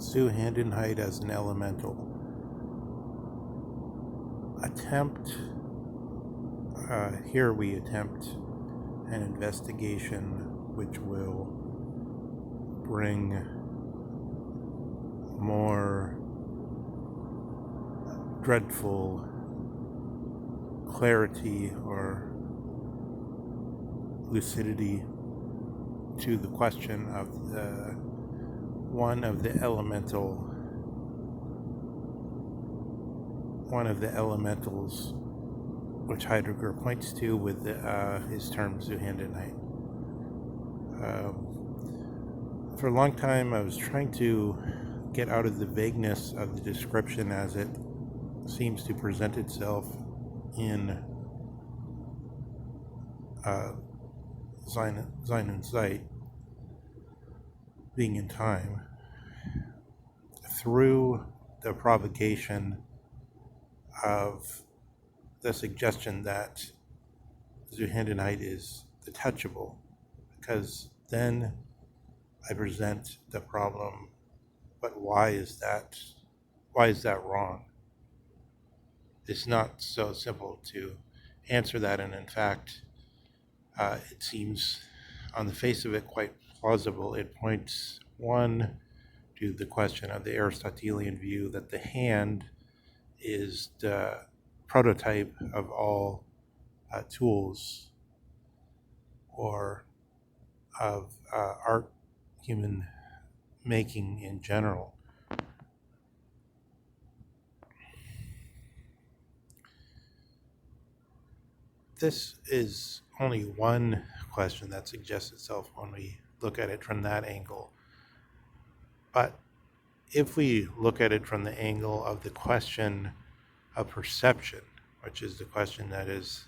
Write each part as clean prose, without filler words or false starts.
ZuHandenheit as an elemental. Here we attempt an investigation which will bring more dreadful clarity or lucidity to the question of one of the elementals which Heidegger points to with his term ZuHandenheit. For a long time I was trying to get out of the vagueness of the description as it seems to present itself in Sein und Zeit, being in time, through the provocation of the suggestion that ZuHandenheit is the touchable, because then I present the problem, but why is that wrong? It's not so simple to answer that, and in fact, it seems on the face of it quite plausible. It points, one, to the question of the Aristotelian view that the hand is the prototype of all tools or of art, human making in general. This is only one question that suggests itself when we look at it from that angle. But if we look at it from the angle of the question of perception, which is the question that is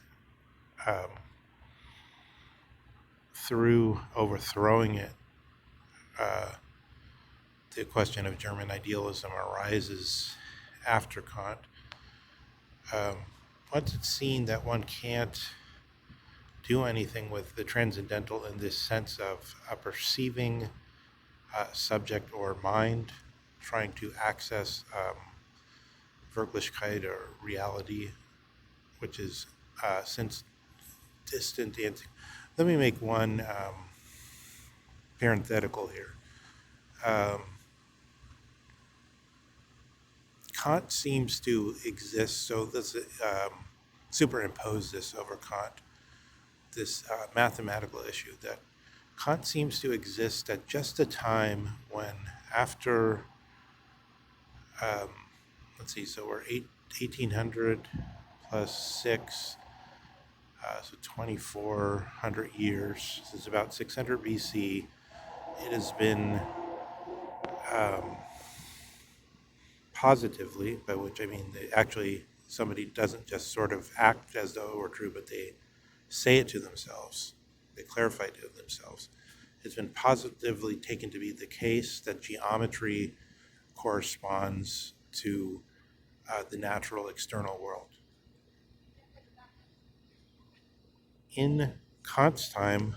through overthrowing it, the question of German idealism arises after Kant. Once it's seen that one can't do anything with the transcendental in this sense of a perceiving subject or mind trying to access Wirklichkeit or reality, which is since distant. Let me make one parenthetical here. Kant seems to exist, so let's superimpose this over Kant, this mathematical issue, that Kant seems to exist at just a time when, after, so we're 1800 plus 6, so 2400 years. This is about 600 BC. It has been positively, by which I mean actually somebody doesn't just sort of act as though it were true, but they say it to themselves, they clarify it to themselves. It's been positively taken to be the case that geometry corresponds to the natural external world. In Kant's time,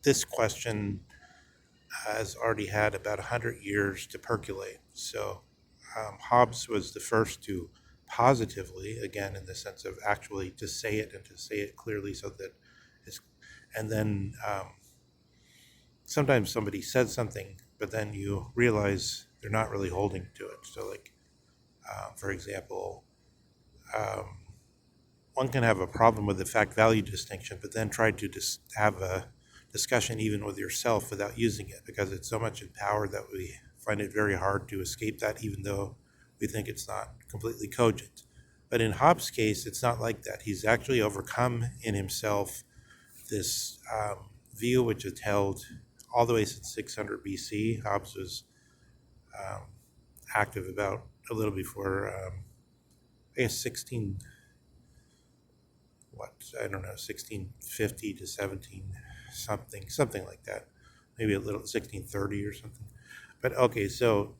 this question has already had about 100 years to percolate. So Hobbes was the first to positively, again in the sense of actually to say it and to say it clearly, so that it's, and then sometimes somebody says something, but then you realize they're not really holding to it. So like, for example, one can have a problem with the fact-value distinction, but then try to have a discussion even with yourself without using it, because it's so much in power that we find it very hard to escape that, even though we think it's not completely cogent. But in Hobbes' case, it's not like that. He's actually overcome in himself this view which is held all the way since 600 BC. Hobbes was active about a little before, I guess 1650 to 17 something like that, maybe a little 1630 or something. But okay, so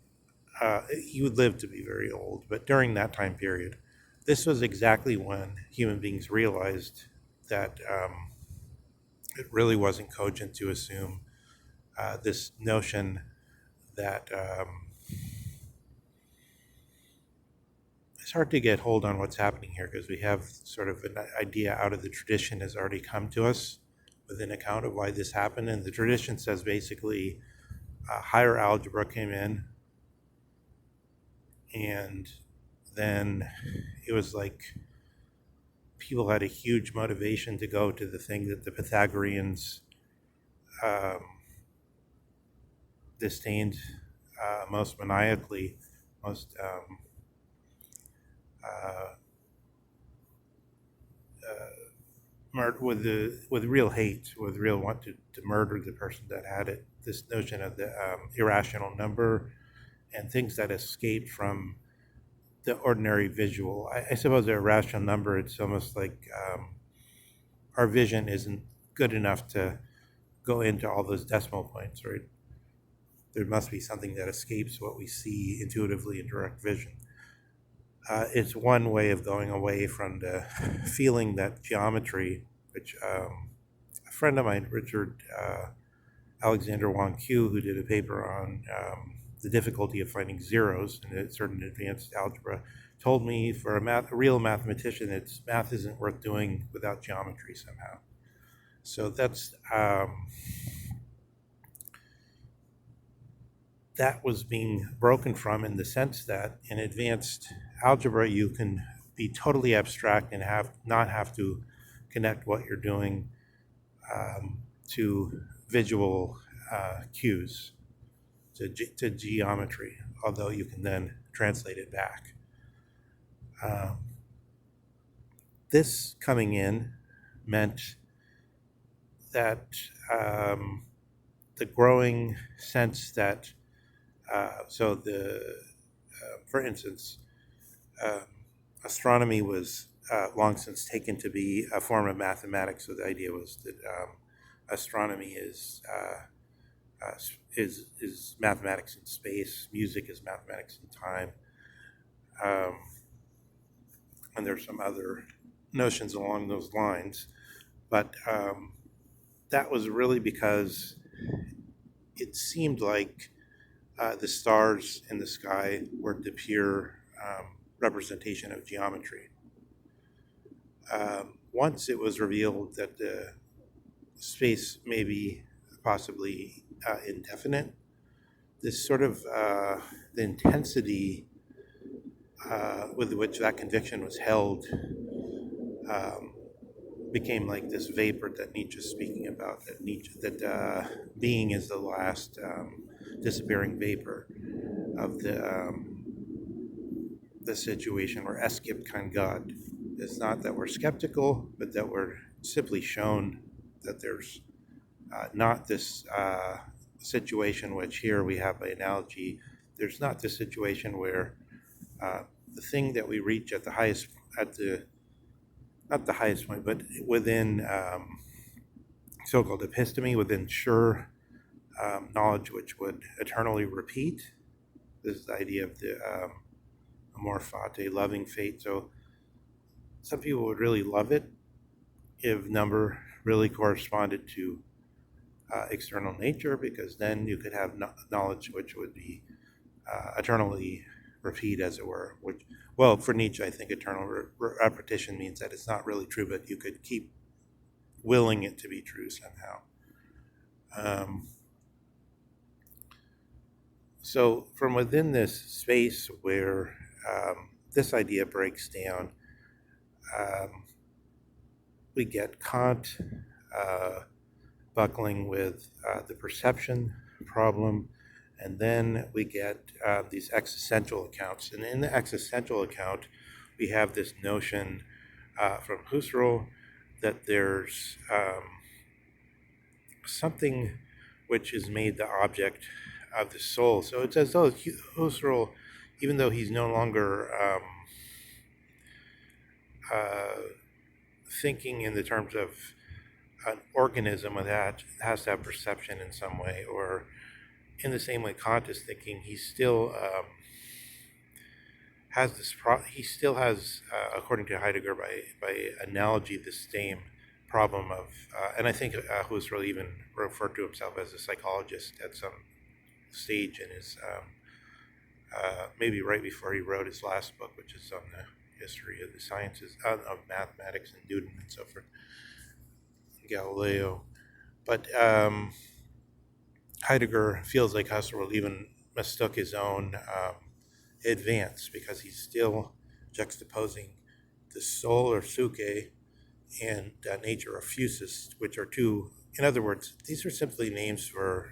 he would live to be very old, but during that time period, this was exactly when human beings realized that it really wasn't cogent to assume this notion that it's hard to get hold on what's happening here because we have sort of an idea out of the tradition has already come to us with an account of why this happened. And the tradition says basically higher algebra came in, and then it was like people had a huge motivation to go to the thing that the Pythagoreans um, disdained most maniacally, most uh, with real hate, with real want to murder the person that had it. This notion of the irrational number and things that escape from the ordinary visual. I suppose the irrational number, it's almost like our vision isn't good enough to go into all those decimal points, right? There must be something that escapes what we see intuitively in direct vision. It's one way of going away from the feeling that geometry, which a friend of mine, Richard Alexander Wong Q, who did a paper on the difficulty of finding zeros in a certain advanced algebra, told me for a real mathematician, math isn't worth doing without geometry somehow. So that's that was being broken from in the sense that in advanced algebra you can be totally abstract and not have to connect what you're doing to visual cues, to geometry, although you can then translate it back. This coming in meant that the growing sense that for instance, astronomy was long since taken to be a form of mathematics. So the idea was that astronomy is mathematics in space, music is mathematics in time, and there's some other notions along those lines. But that was really because it seemed like the stars in the sky were the pure representation of geometry. Once it was revealed that the space may be possibly indefinite, this sort of the intensity with which that conviction was held became like this vapor that Nietzsche's speaking about. That being is the last disappearing vapor of the situation where es gibt kein Gott. It's not that we're skeptical, but that we're simply shown that there's not this situation which here we have by analogy. There's not this situation where the thing that we reach at the highest, not the highest point, but within so-called episteme, within sure knowledge which would eternally repeat. This is the idea of the amor fati, loving fate. So some people would really love it if number really corresponded to external nature, because then you could have knowledge which would be eternally repeat, as it were. Which, well, for Nietzsche, I think eternal repetition means that it's not really true, but you could keep willing it to be true somehow. So from within this space where this idea breaks down, we get Kant buckling with the perception problem, and then we get these existential accounts. And in the existential account, we have this notion from Husserl that there's something which is made the object of the soul. So it's as though Husserl, even though he's no longer thinking in the terms of an organism that has to have perception in some way, or in the same way Kant is thinking, he still has this. He still has, according to Heidegger, by analogy, the same problem of, and I think Husserl even referred to himself as a psychologist at some stage in his, maybe right before he wrote his last book, which is on the history of the sciences, of mathematics and Newton and so forth, Galileo. But Heidegger feels like Husserl even mistook his own advance, because he's still juxtaposing the soul or suke and nature or physis, which are two, in other words, these are simply names for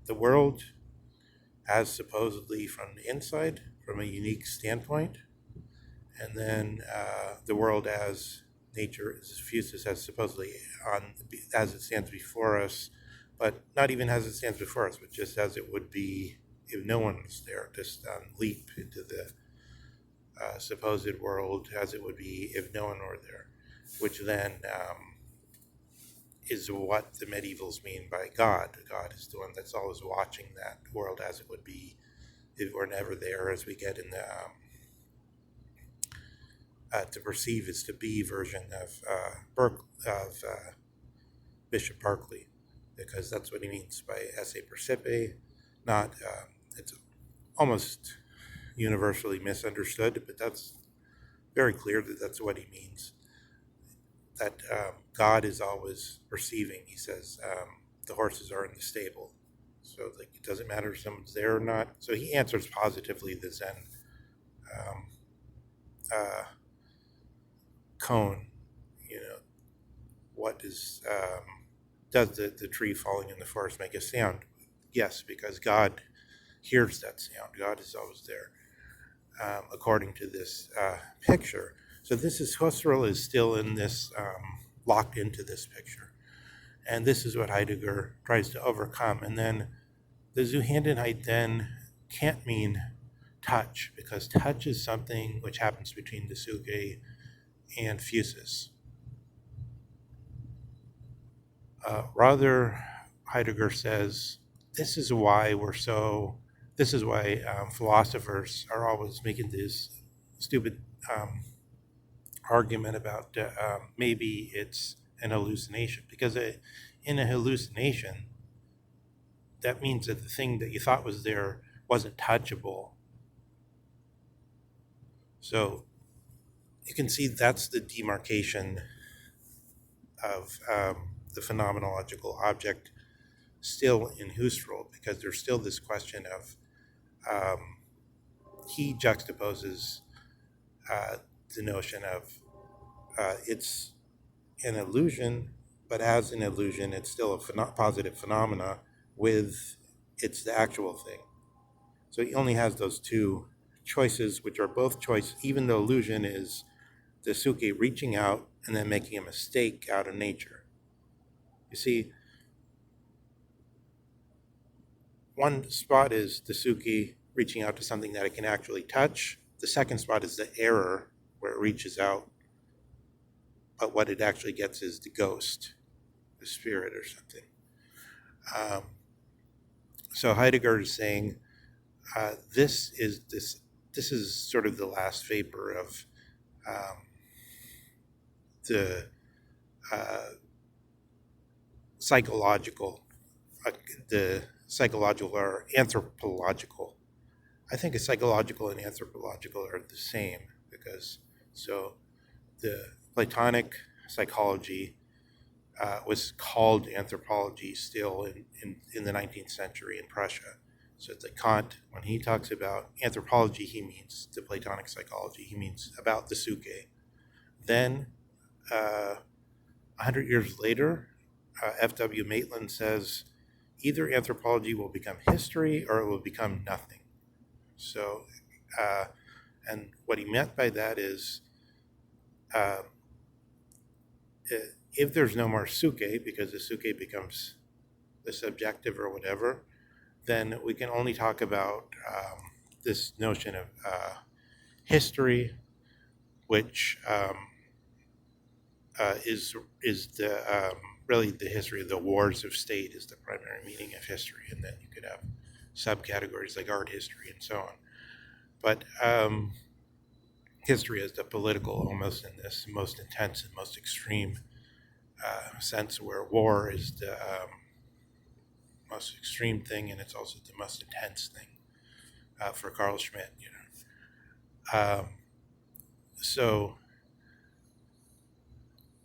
the world as supposedly from the inside, from a unique standpoint, and then the world as nature, as physis, as supposedly as it stands before us, but not even as it stands before us, but just as it would be if no one was there. Just leap into the supposed world as it would be if no one were there, which then is what the medievals mean by God. God is the one that's always watching that world as it would be if we're never there, as we get in the to perceive is to be version of Bishop Berkeley, because that's what he means by esse percipe. Not it's almost universally misunderstood, but that's very clear that that's what he means. That God is always perceiving. He says the horses are in the stable, so like it doesn't matter if someone's there or not. So he answers positively the Zen cone. What is does the tree falling in the forest make a sound? Yes, because God hears that sound. God is always there, according to this picture. So this is, Husserl is still in this, locked into this picture. And this is what Heidegger tries to overcome. And then the ZuHandenheit then can't mean touch, because touch is something which happens between the suke and physis. Rather, Heidegger says, this is why philosophers are always making this stupid argument about maybe it's an hallucination, because in a hallucination, that means that the thing that you thought was there wasn't touchable. So you can see that's the demarcation of the phenomenological object still in Husserl, because there's still this question of he juxtaposes the notion of it's an illusion, but as an illusion, it's still a positive phenomena with it's the actual thing. So he only has those two choices, which are both choice, even though illusion is the suke reaching out and then making a mistake out of nature. You see, one spot is the suke reaching out to something that it can actually touch. The second spot is the error, where it reaches out, but what it actually gets is the ghost, the spirit or something. So Heidegger is saying this is sort of the last vapor of the psychological or anthropological. I think a psychological and anthropological are the same, because so the Platonic psychology was called anthropology still in the 19th century in Prussia. So it's like Kant, when he talks about anthropology, he means the Platonic psychology. He means about the suke. Then 100 years later, F.W. Maitland says either anthropology will become history or it will become nothing. So, and what he meant by that is if there's no more suke, because the suke becomes the subjective or whatever, then we can only talk about this notion of history, which is the really the history of the wars of state is the primary meaning of history, and then you could have subcategories like art history and so on. But history as the political, almost in this most intense and most extreme sense, where war is the most extreme thing, and it's also the most intense thing for Carl Schmitt. So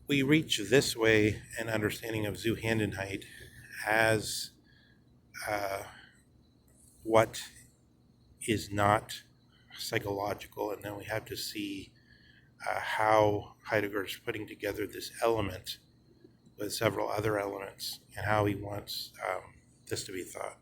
we reach this way an understanding of ZuHandenheit as what is not psychological, and then we have to see how Heidegger is putting together this element with several other elements and how he wants this to be thought.